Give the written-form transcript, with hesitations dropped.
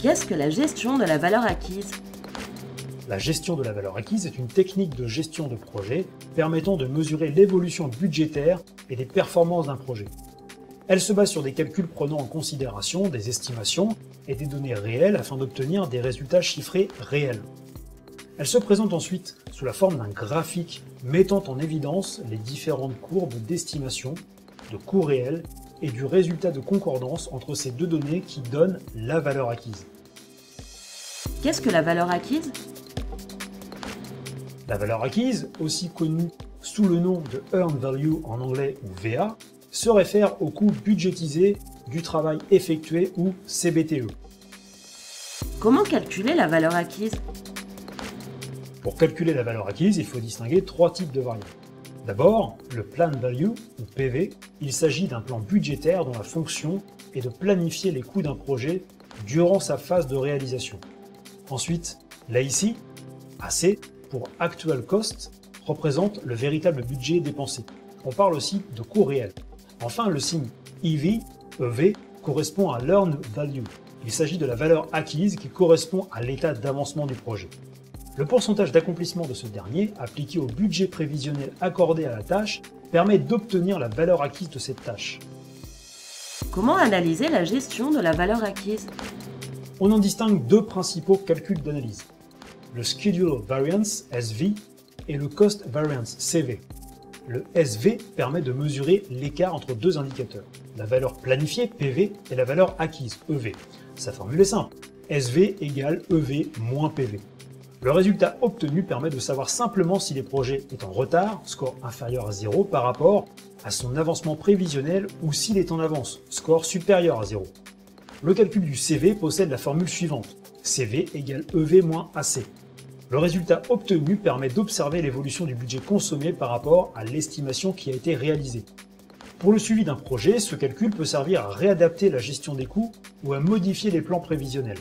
Qu'est-ce que la gestion de la valeur acquise? La gestion de la valeur acquise est une technique de gestion de projet permettant de mesurer l'évolution budgétaire et des performances d'un projet. Elle se base sur des calculs prenant en considération des estimations et des données réelles afin d'obtenir des résultats chiffrés réels. Elle se présente ensuite sous la forme d'un graphique mettant en évidence les différentes courbes d'estimation, de coûts réels et du résultat de concordance entre ces deux données qui donnent la valeur acquise. Qu'est-ce que la valeur acquise? La valeur acquise, aussi connue sous le nom de Earned Value en anglais ou VA, se réfère au coût budgétisé du travail effectué ou CBTE. Comment calculer la valeur acquise? Pour calculer la valeur acquise, il faut distinguer trois types de variables. D'abord, le Plan Value ou PV. Il s'agit d'un plan budgétaire dont la fonction est de planifier les coûts d'un projet durant sa phase de réalisation. Ensuite, l'AC, AC, pour Actual Cost, représente le véritable budget dépensé. On parle aussi de coût réel. Enfin, le signe EV, EV, correspond à l'Earned Value. Il s'agit de la valeur acquise qui correspond à l'état d'avancement du projet. Le pourcentage d'accomplissement de ce dernier, appliqué au budget prévisionnel accordé à la tâche, permet d'obtenir la valeur acquise de cette tâche. Comment analyser la gestion de la valeur acquise? On en distingue deux principaux calculs d'analyse. Le Schedule Variance, SV, et le Cost Variance, CV. Le SV permet de mesurer l'écart entre deux indicateurs, la valeur planifiée, PV, et la valeur acquise, EV. Sa formule est simple, SV égale EV moins PV. Le résultat obtenu permet de savoir simplement si le projet est en retard, score inférieur à 0, par rapport à son avancement prévisionnel ou s'il est en avance, score supérieur à 0. Le calcul du CV possède la formule suivante, CV égale EV moins AC. Le résultat obtenu permet d'observer l'évolution du budget consommé par rapport à l'estimation qui a été réalisée. Pour le suivi d'un projet, ce calcul peut servir à réadapter la gestion des coûts ou à modifier les plans prévisionnels.